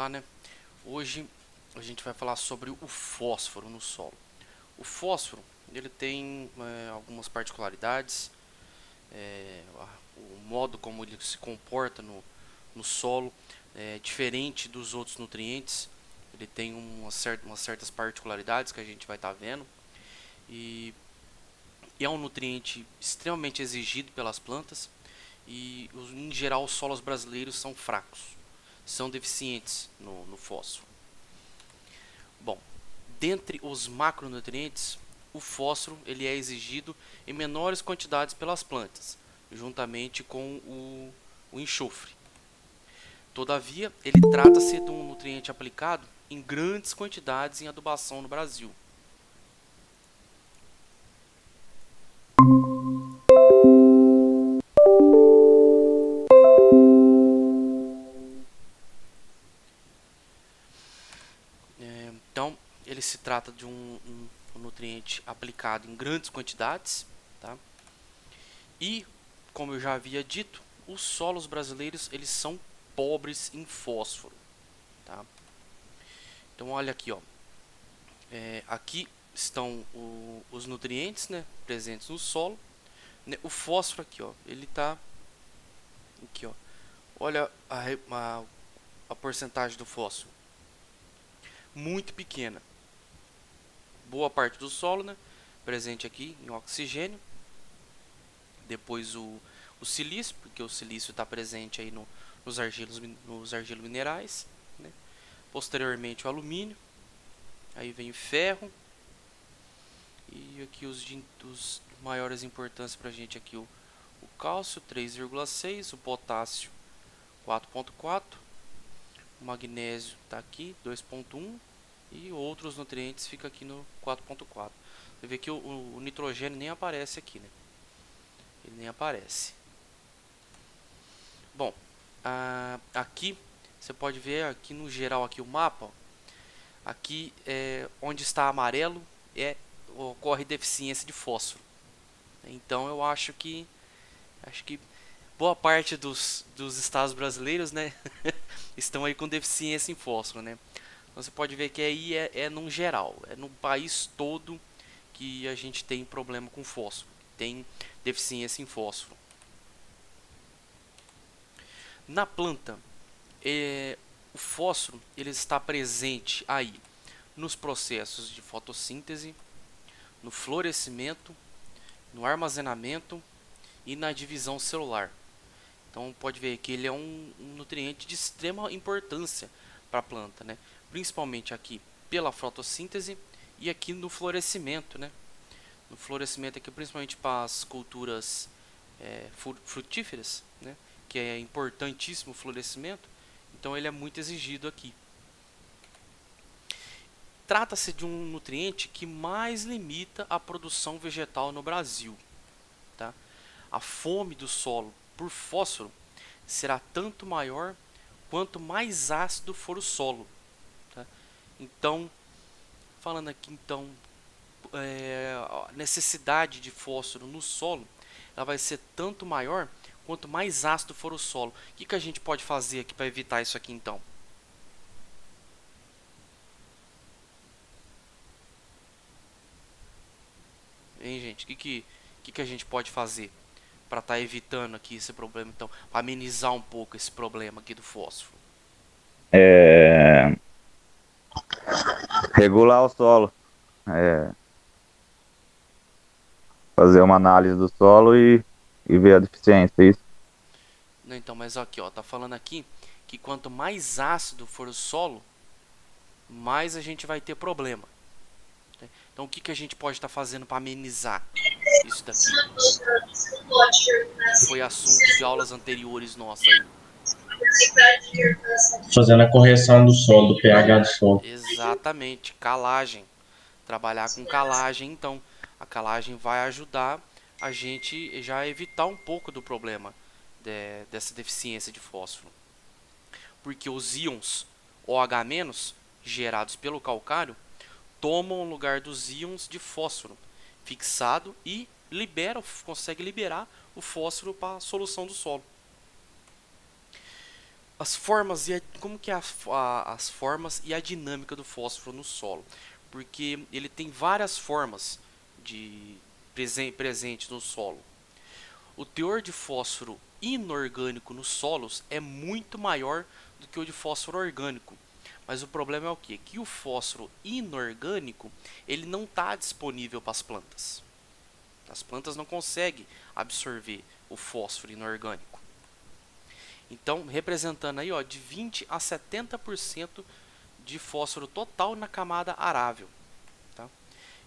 lá, né? Hoje a gente vai falar sobre o fósforo no solo. O fósforo, ele tem algumas particularidades, o modo como ele se comporta no solo é diferente dos outros nutrientes. Ele tem umas certas particularidades que a gente vai estar vendo e é um nutriente extremamente exigido pelas plantas e em geral os solos brasileiros são fracos, são deficientes no fósforo. Bom, dentre os macronutrientes, o fósforo ele é exigido em menores quantidades pelas plantas, juntamente com o enxofre. Todavia, ele trata-se de um nutriente aplicado em grandes quantidades em adubação no Brasil. Então, ele se trata de um nutriente aplicado em grandes quantidades, tá? E, como eu já havia dito, os solos brasileiros eles são pobres em fósforo, tá? Então, olha aqui, ó. Aqui estão os nutrientes, né, presentes no solo. O fósforo aqui, ó, ele tá aqui, ó. Olha a porcentagem do fósforo, muito pequena. Boa parte do solo, né, presente aqui em oxigênio. Depois o silício, porque o silício está presente aí nos argilos minerais, né? Posteriormente o alumínio, aí vem o ferro e aqui os maiores importâncias para a gente aqui o cálcio 3,6, o potássio 4,4, o magnésio está aqui 2,1 e outros nutrientes fica aqui no 4,4. Você vê que o nitrogênio nem aparece aqui, né? Ele nem aparece. Bom, aqui você pode ver aqui no geral aqui o mapa. Ó, aqui onde está amarelo ocorre deficiência de fósforo. Então eu acho que boa parte dos estados brasileiros, né, estão aí com deficiência em fósforo, né? Então você pode ver que aí no geral, é no país todo que a gente tem problema com fósforo, tem deficiência em fósforo. Na planta, o fósforo ele está presente aí nos processos de fotossíntese, no florescimento, no armazenamento e na divisão celular. Então pode ver que ele é um nutriente de extrema importância para a planta, né? Principalmente aqui pela fotossíntese e aqui no florescimento, né? No florescimento aqui principalmente para as culturas frutíferas, né? Que é importantíssimo o florescimento, então ele é muito exigido aqui. Trata-se de um nutriente que mais limita a produção vegetal no Brasil, tá? A fome do solo por fósforo será tanto maior quanto mais ácido for o solo, tá? Então, falando aqui então, a necessidade de fósforo no solo, ela vai ser tanto maior quanto mais ácido for o solo. O que a gente pode fazer aqui para evitar isso aqui então? Hein, gente? O que a gente pode fazer para estar evitando aqui esse problema, então, para amenizar um pouco esse problema aqui do fósforo? É, regular o solo, é, fazer uma análise do solo e ver a deficiência, é isso? Não, então, mas aqui, ó, tá falando aqui que quanto mais ácido for o solo, mais a gente vai ter problema, né? Então, o que a gente pode estar fazendo para amenizar isso daqui? Que foi assunto de aulas anteriores nossa aí. Fazendo a correção do solo, do pH do solo. Exatamente, calagem. Trabalhar com calagem, então a calagem vai ajudar a gente já a evitar um pouco do problema dessa deficiência de fósforo, porque os íons OH- gerados pelo calcário tomam o lugar dos íons de fósforo fixado e consegue liberar o fósforo para a solução do solo. As formas e como que é as formas e a dinâmica do fósforo no solo, porque ele tem várias formas de presente no solo. O teor de fósforo inorgânico nos solos é muito maior do que o de fósforo orgânico. Mas o problema é o quê? Que o fósforo inorgânico ele não está disponível para as plantas. As plantas não conseguem absorver o fósforo inorgânico. Então, representando aí, ó, de 20 a 70% de fósforo total na camada arável. Tá?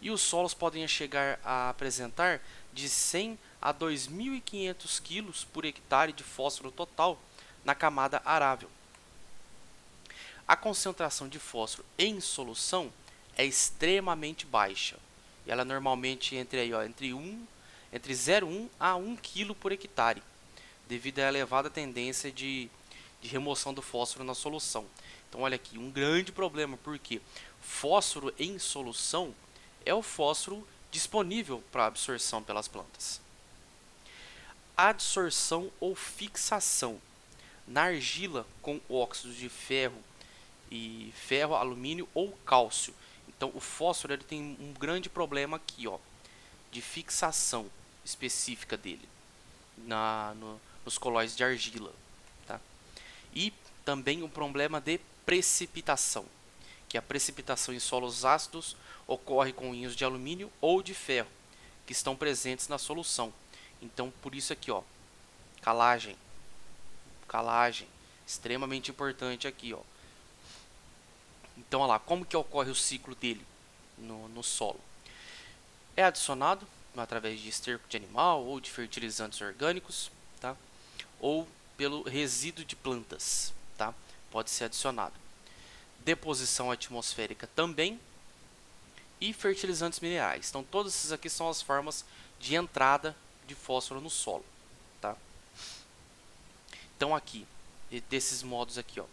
E os solos podem chegar a apresentar de 100 a 2.500 kg por hectare de fósforo total na camada arável. A concentração de fósforo em solução é extremamente baixa. E ela é normalmente entre 0,1 a 1 kg por hectare, devido à elevada tendência de remoção do fósforo na solução. Então olha aqui, um grande problema, porque fósforo em solução é o fósforo disponível para absorção pelas plantas. Adsorção ou fixação na argila com óxidos de ferro, alumínio ou cálcio. Então o fósforo ele tem um grande problema aqui, ó, de fixação específica dele nos colóides de argila. Tá? E também um problema de precipitação, que a precipitação em solos ácidos ocorre com íons de alumínio ou de ferro, que estão presentes na solução. Então, por isso aqui, ó, calagem, extremamente importante aqui, ó. Então, olha lá, como que ocorre o ciclo dele no solo? É adicionado através de esterco de animal ou de fertilizantes orgânicos, tá? Ou pelo resíduo de plantas, tá? Pode ser adicionado. Deposição atmosférica também e fertilizantes minerais. Então, todos esses aqui são as formas de entrada de fósforo no solo, tá? Então, aqui, desses modos aqui, ó,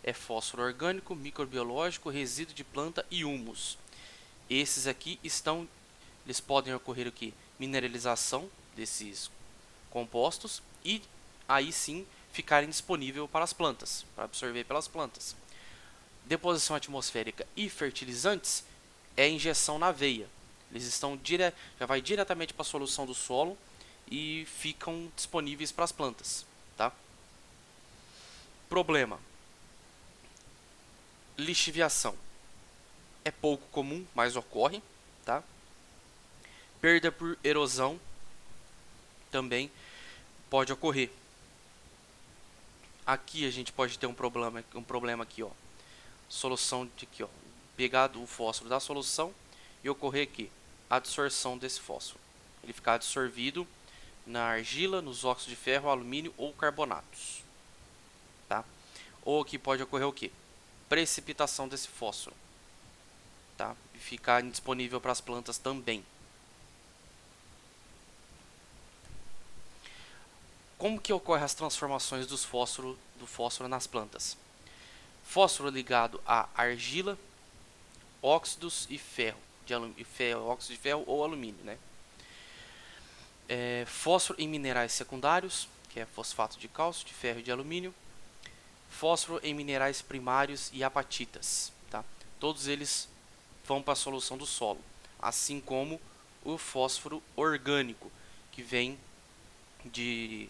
é fósforo orgânico, microbiológico, resíduo de planta e humus. Esses aqui eles podem ocorrer aqui mineralização desses compostos e aí sim ficarem disponíveis para as plantas, para absorver pelas plantas. Deposição atmosférica e fertilizantes é injeção na veia. Eles já vai diretamente para a solução do solo e ficam disponíveis para as plantas, tá? Problema: lixiviação. É pouco comum, mas ocorre, tá? Perda por erosão também pode ocorrer. Aqui a gente pode ter um problema aqui, ó. Solução de aqui, ó, pegado o fósforo da solução e ocorrer aqui a adsorção desse fósforo. Ele ficar absorvido na argila, nos óxidos de ferro, alumínio ou carbonatos, tá? Ou aqui pode ocorrer o que? Precipitação desse fósforo, tá? E ficar indisponível para as plantas também. Como que ocorrem as transformações do fósforo nas plantas? Fósforo ligado a argila, óxidos e ferro, óxido de ferro ou alumínio, né? Fósforo em minerais secundários, que é fosfato de cálcio, de ferro e de alumínio. Fósforo em minerais primários e apatitas, tá? Todos eles vão para a solução do solo, assim como o fósforo orgânico, que vem de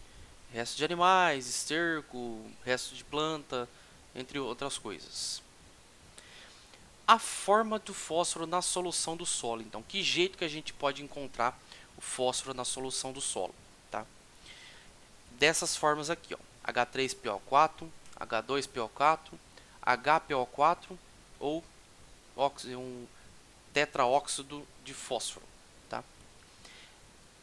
restos de animais, esterco, restos de planta, entre outras coisas. A forma do fósforo na solução do solo. Então, que jeito que a gente pode encontrar o fósforo na solução do solo, tá? Dessas formas aqui, ó, H3PO4, H2PO4, HPO4 ou um tetraóxido de fósforo, tá?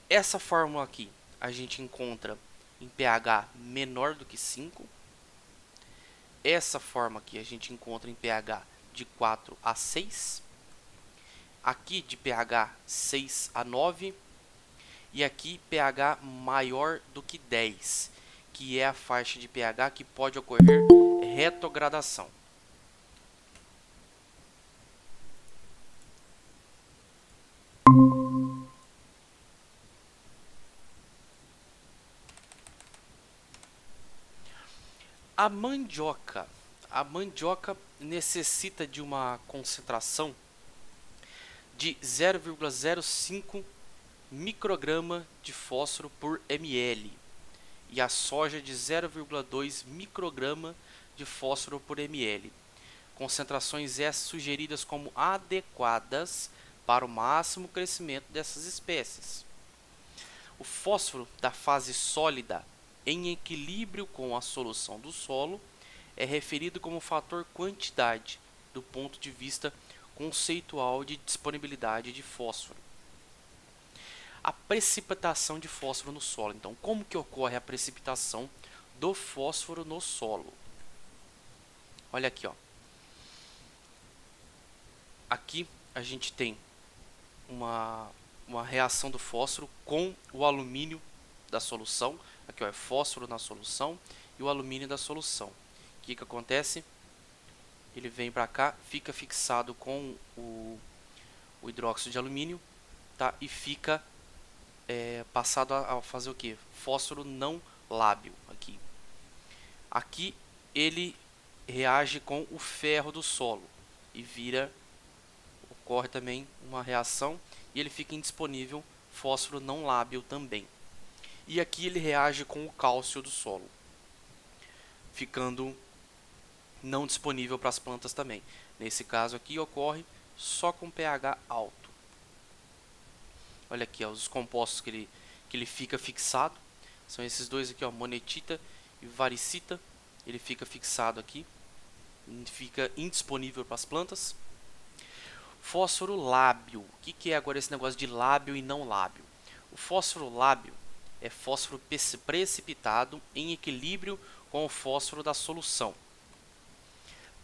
Essa fórmula aqui a gente encontra em pH menor do que 5. Essa forma aqui a gente encontra em pH de 4 a 6. Aqui de pH 6 a 9. E aqui pH maior do que 10, que é a faixa de pH que pode ocorrer retrogradação. A mandioca. A mandioca necessita de uma concentração de 0,05 micrograma de fósforo por ml e a soja de 0,2 micrograma de fósforo por ml. Concentrações essas sugeridas como adequadas para o máximo crescimento dessas espécies. O fósforo da fase sólida em equilíbrio com a solução do solo é referido como fator quantidade do ponto de vista conceitual de disponibilidade de fósforo. A precipitação de fósforo no solo. Então, como que ocorre a precipitação do fósforo no solo? Olha aqui, ó. Aqui a gente tem uma reação do fósforo com o alumínio da solução. Aqui, ó, é fósforo na solução e o alumínio da solução. O que acontece? Ele vem para cá, fica fixado com o hidróxido de alumínio, tá? E fica passado a fazer o que? Fósforo não lábil. Aqui ele reage com o ferro do solo e ocorre também uma reação e ele fica indisponível, fósforo não lábil também. E aqui ele reage com o cálcio do solo, ficando não disponível para as plantas também. Nesse caso aqui ocorre só com pH alto. Olha aqui, ó, os compostos que ele fica fixado. São esses dois aqui, ó, monetita e varicita. Ele fica fixado aqui. Fica indisponível para as plantas. Fósforo lábil. O que é agora esse negócio de lábil e não lábil? O fósforo lábil é fósforo precipitado em equilíbrio com o fósforo da solução.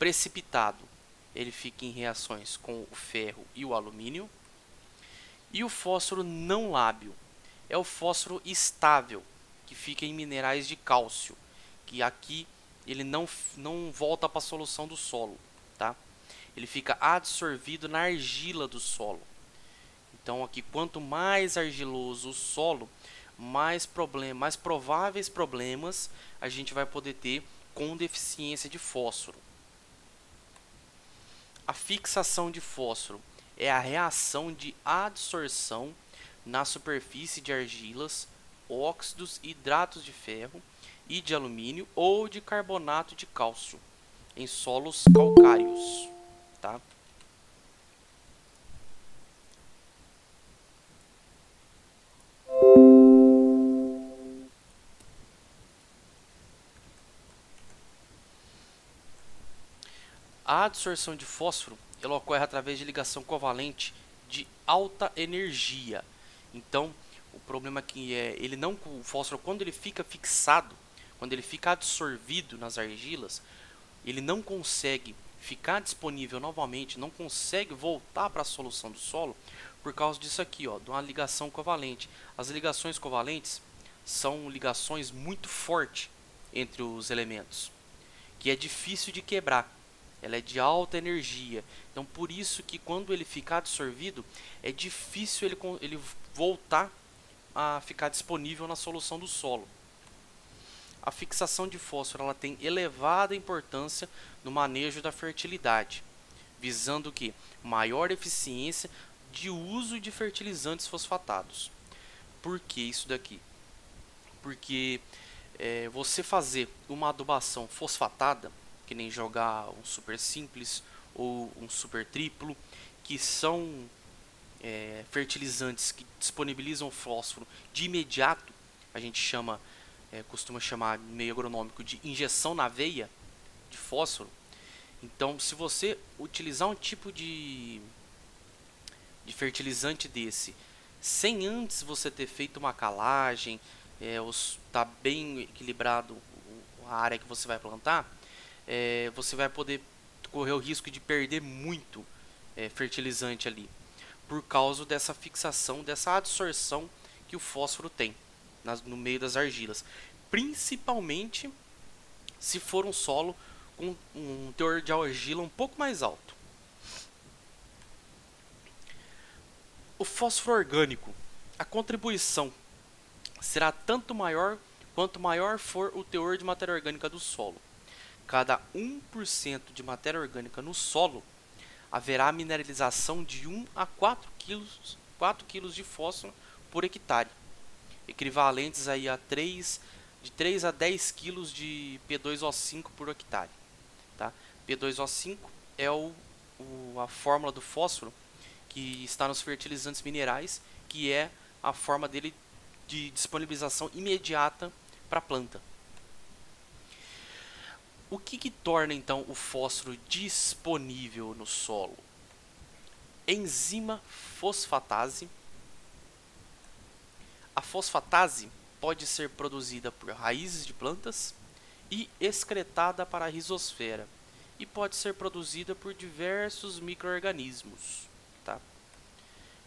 Precipitado, ele fica em reações com o ferro e o alumínio. E o fósforo não lábil é o fósforo estável, que fica em minerais de cálcio, que aqui ele não volta para a solução do solo, tá? Ele fica adsorvido na argila do solo. Então aqui, quanto mais argiloso o solo, mais prováveis problemas a gente vai poder ter com deficiência de fósforo. A fixação de fósforo é a reação de adsorção na superfície de argilas, óxidos e hidratos de ferro e de alumínio ou de carbonato de cálcio em solos calcários, tá? A adsorção de fósforo ela ocorre através de ligação covalente de alta energia. Então, o problema aqui é o fósforo, quando ele fica fixado, quando ele fica absorvido nas argilas, ele não consegue ficar disponível novamente, não consegue voltar para a solução do solo por causa disso aqui, ó, de uma ligação covalente. As ligações covalentes são ligações muito fortes entre os elementos, que é difícil de quebrar. Ela é de alta energia. Então, por isso que quando ele ficar absorvido, é difícil ele voltar a ficar disponível na solução do solo. A fixação de fósforo ela tem elevada importância no manejo da fertilidade, visando que maior eficiência de uso de fertilizantes fosfatados. Por que isso daqui? Porque você fazer uma adubação fosfatada, que nem jogar um super simples ou um super triplo, que são fertilizantes que disponibilizam fósforo de imediato, a gente costuma chamar meio agronômico de injeção na veia de fósforo. Então, se você utilizar um tipo de fertilizante desse, sem antes você ter feito uma calagem, está bem equilibrado a área que você vai plantar, você vai poder correr o risco de perder muito fertilizante ali, por causa dessa fixação, dessa adsorção que o fósforo tem no meio das argilas, principalmente se for um solo com um teor de argila um pouco mais alto. O fósforo orgânico, a contribuição será tanto maior quanto maior for o teor de matéria orgânica do solo. cada 1% de matéria orgânica no solo, haverá mineralização de 1 a 4 kg de fósforo por hectare, equivalentes aí de 3 a 10 kg de P2O5 por hectare. Tá? P2O5 é a fórmula do fósforo que está nos fertilizantes minerais, que é a forma dele de disponibilização imediata para a planta. O que torna então o fósforo disponível no solo? Enzima fosfatase. A fosfatase pode ser produzida por raízes de plantas e excretada para a rizosfera, e pode ser produzida por diversos micro-organismos. Tá?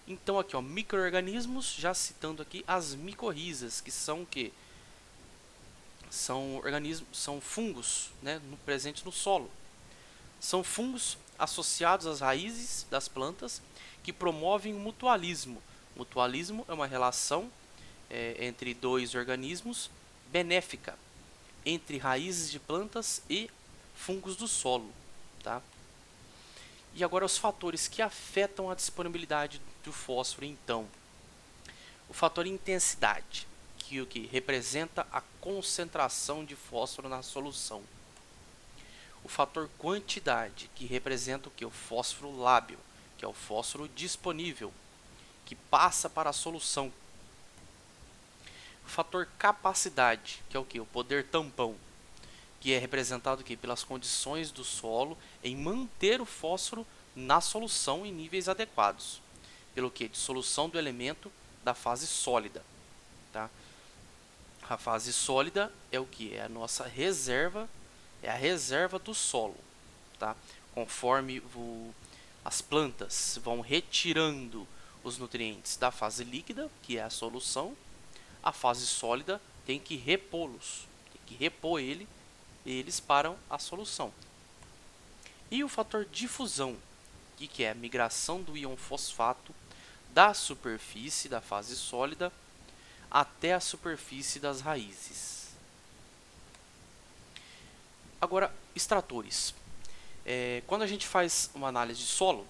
Então aqui, ó, micro-organismos, já citando aqui as micorrizas, que são o quê? São fungos, né, presentes no solo. São fungos associados às raízes das plantas que promovem o mutualismo. Mutualismo é uma relação entre dois organismos benéfica entre raízes de plantas e fungos do solo. Tá? E agora os fatores que afetam a disponibilidade do fósforo, então. O fator intensidade, que representa a concentração de fósforo na solução. O fator quantidade, que representa o que? O fósforo lábil, que é o fósforo disponível, que passa para a solução. O fator capacidade, que é o que? O poder tampão, que é representado aqui pelas condições do solo em manter o fósforo na solução em níveis adequados. Pelo que? Dissolução do elemento da fase sólida. Tá? A fase sólida é o que? É a nossa reserva, é a reserva do solo. Tá? Conforme as plantas vão retirando os nutrientes da fase líquida, que é a solução, a fase sólida tem que repô-los, tem que repor eles para a solução. E o fator difusão, que é a migração do íon fosfato da superfície da fase sólida até a superfície das raízes. Agora, extratores. Quando a gente faz uma análise de solo,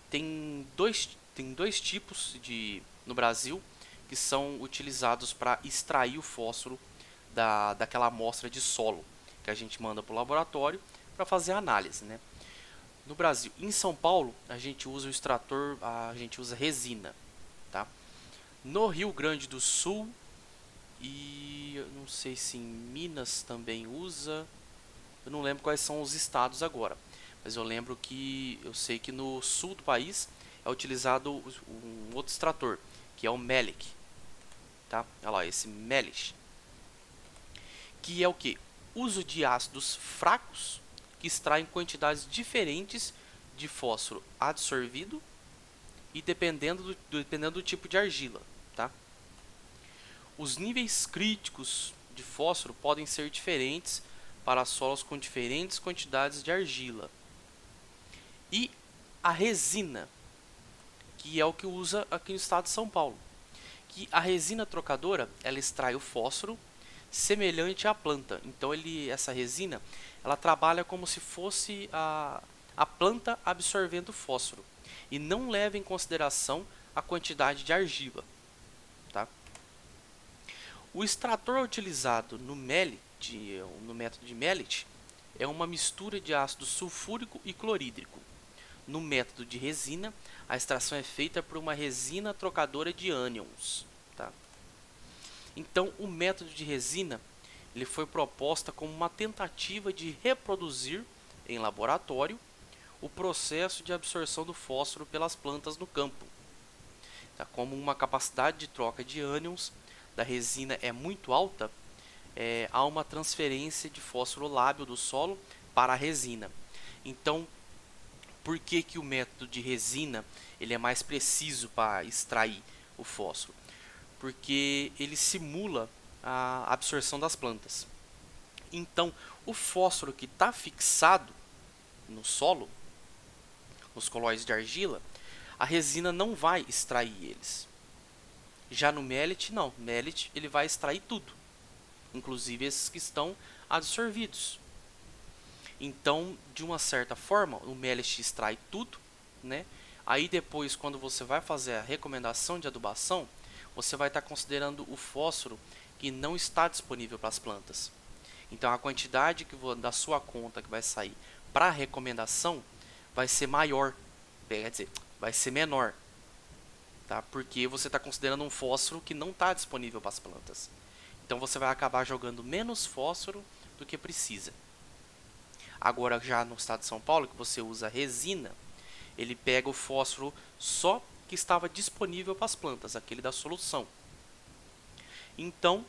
tem dois tipos no Brasil que são utilizados para extrair o fósforo daquela amostra de solo que a gente manda para o laboratório para fazer a análise, né? No Brasil, em São Paulo, a gente usa o extrator, a gente usa resina, tá? No Rio Grande do Sul e eu não sei se em Minas também usa, eu não lembro quais são os estados agora, mas eu sei que no sul do país é utilizado um outro extrator, que é o Melic, tá? Olha lá, esse Melic, que é o que? Uso de ácidos fracos que extraem quantidades diferentes de fósforo absorvido e dependendo do tipo de argila. Tá? Os níveis críticos de fósforo podem ser diferentes para solos com diferentes quantidades de argila. E a resina, que é o que usa aqui no estado de São Paulo. Que a resina trocadora, ela extrai o fósforo semelhante à planta. Então essa resina, ela trabalha como se fosse a planta absorvendo fósforo e não leva em consideração a quantidade de argila. Tá? O extrator utilizado no método de Melic é uma mistura de ácido sulfúrico e clorídrico. No método de resina, a extração é feita por uma resina trocadora de ânions. Tá? Então, o método de resina ele foi proposta como uma tentativa de reproduzir em laboratório o processo de absorção do fósforo pelas plantas no campo. Tá? Como uma capacidade de troca de ânions da resina é muito alta, há uma transferência de fósforo lábil do solo para a resina. Então, por que o método de resina ele é mais preciso para extrair o fósforo? Porque ele simula a absorção das plantas. Então, o fósforo que está fixado no solo, nos colóides de argila, a resina não vai extrair eles. Já no Melic, não. No Melic ele vai extrair tudo, inclusive esses que estão absorvidos. Então, de uma certa forma, o MLX extrai tudo, né? Aí depois, quando você vai fazer a recomendação de adubação, você vai estar considerando o fósforo que não está disponível para as plantas. Então, a quantidade da sua conta que vai sair para a recomendação vai ser maior, quer dizer, vai ser menor, tá? Porque você está considerando um fósforo que não está disponível para as plantas. Então, você vai acabar jogando menos fósforo do que precisa. Agora, já no estado de São Paulo, que você usa resina, ele pega o fósforo só que estava disponível para as plantas, aquele da solução. Então,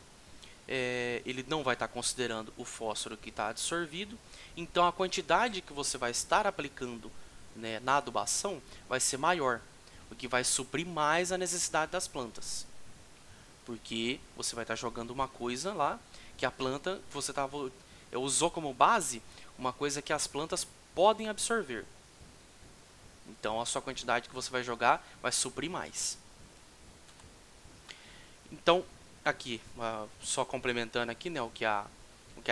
ele não vai estar considerando o fósforo que está absorvido. Então, a quantidade que você vai estar aplicando, né, na adubação vai ser maior, o que vai suprir mais a necessidade das plantas. Porque você vai estar jogando uma coisa lá que a planta você usou como base uma coisa que as plantas podem absorver. Então a sua quantidade que você vai jogar vai suprir mais. Então aqui, só complementando aqui, né, o que a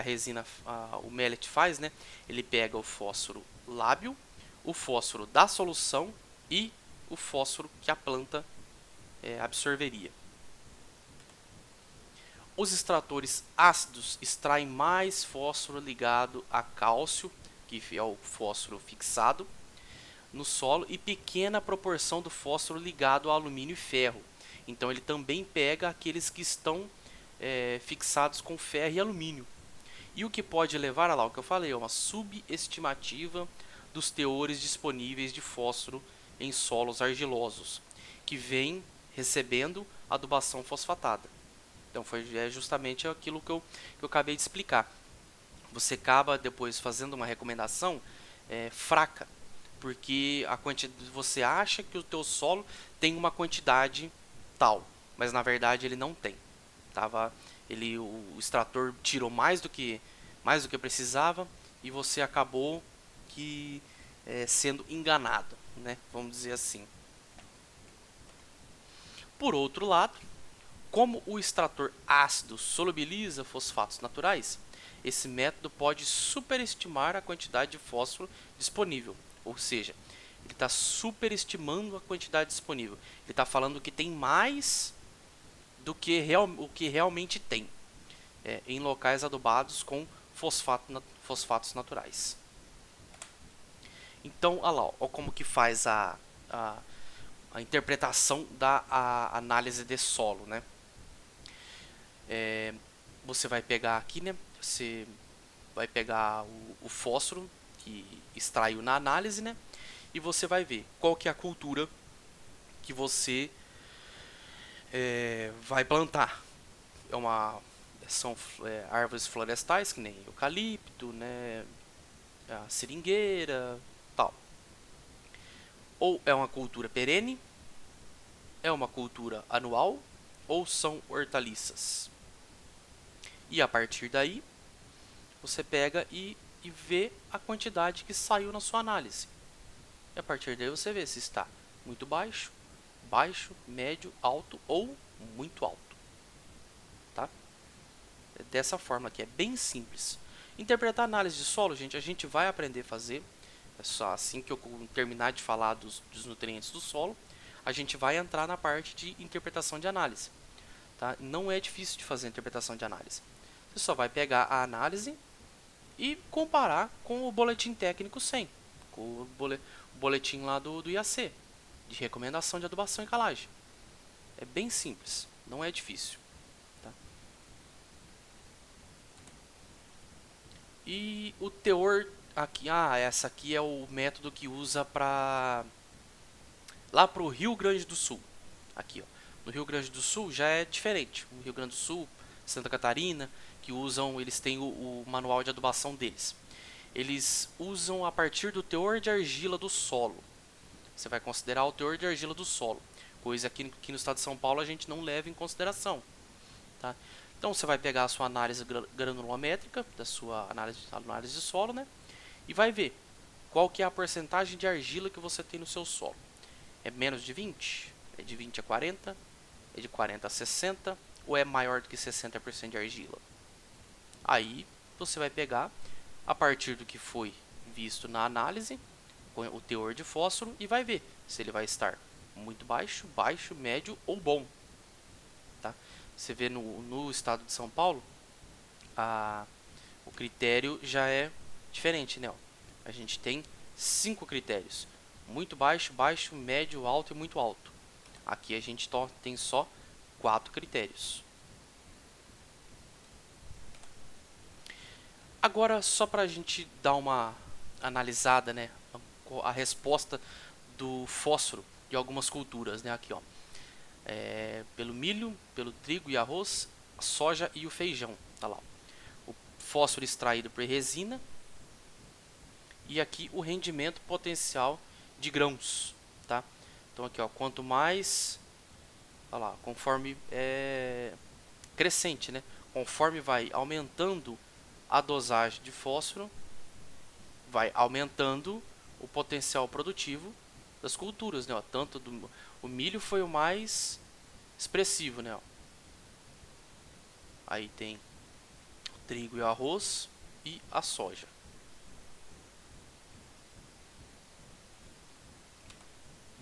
resina, o mellet faz, né? Ele pega o fósforo lábil, o fósforo da solução e o fósforo que a planta absorveria. Os extratores ácidos extraem mais fósforo ligado a cálcio, que é o fósforo fixado, no solo, e pequena proporção do fósforo ligado a alumínio e ferro. Então ele também pega aqueles que estão fixados com ferro e alumínio. E o que pode levar a lá, o que eu falei, é uma subestimativa dos teores disponíveis de fósforo em solos argilosos, que vem recebendo adubação fosfatada. Então é justamente aquilo que eu acabei de explicar. Você acaba depois fazendo uma recomendação fraca, porque você acha que o teu solo tem uma quantidade tal, mas na verdade ele não tem. O extrator tirou mais do que precisava e você acabou sendo enganado, né? Vamos dizer assim. Por outro lado, como o extrator ácido solubiliza fosfatos naturais, esse método pode superestimar a quantidade de fósforo disponível. Ou seja, ele está superestimando a quantidade disponível. Ele está falando que tem mais do que o que realmente tem em locais adubados com fosfatos naturais. Então, olha lá, olha como que faz a interpretação da análise de solo, né? Você vai pegar aqui, né? Você vai pegar o fósforo que extraiu na análise, né? E você vai ver qual que é a cultura que você vai plantar. São árvores florestais, que nem eucalipto, né? A seringueira, tal. Ou é uma cultura perene, é uma cultura anual, ou são hortaliças. E a partir daí, você pega e vê a quantidade que saiu na sua análise. E a partir daí você vê se está muito baixo, médio, alto ou muito alto. Tá? É dessa forma aqui, é bem simples. Interpretar análise de solo, gente, a gente vai aprender a fazer. É só assim que eu terminar de falar dos nutrientes do solo, a gente vai entrar na parte de interpretação de análise. Tá? Não é difícil de fazer a interpretação de análise. Você só vai pegar a análise e comparar com o boletim técnico 100, com o boletim lá do IAC, de recomendação de adubação e calagem. É bem simples, não é difícil. Tá? E o teor aqui, essa aqui é o método que usa para lá para o Rio Grande do Sul. Aqui, ó. No Rio Grande do Sul já é diferente. No Rio Grande do Sul, Santa Catarina, eles têm o manual de adubação deles. Eles usam a partir do teor de argila do solo. Você vai considerar o teor de argila do solo, coisa que aqui no estado de São Paulo a gente não leva em consideração. Tá? Então você vai pegar a sua análise granulométrica, da sua análise de solo, né? E vai ver qual que é a porcentagem de argila que você tem no seu solo. É menos de 20? É de 20 a 40? É de 40 a 60? Ou é maior do que 60% de argila? Aí você vai pegar, a partir do que foi visto na análise, o teor de fósforo, e vai ver se ele vai estar muito baixo, baixo, médio ou bom. Tá? Você vê no estado de São Paulo, o critério já é diferente, né? Ó, a gente tem 5 critérios: muito baixo, baixo, médio, alto e muito alto. Aqui a gente tem só 4 critérios. Agora, só para a gente dar uma analisada, né, a resposta do fósforo de algumas culturas, né, aqui, ó, pelo milho, pelo trigo e arroz, a soja e o feijão, tá lá. O fósforo extraído por resina e aqui o rendimento potencial de grãos, tá? Então aqui, ó, quanto mais, olha lá, conforme crescente, né, conforme vai aumentando a dosagem de fósforo, vai aumentando o potencial produtivo das culturas, né? Ó, tanto o milho foi o mais expressivo, né? Ó. Aí tem o trigo e o arroz e a soja.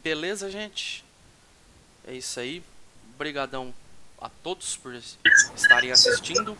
Beleza, gente? É isso aí. Obrigadão a todos por estarem assistindo.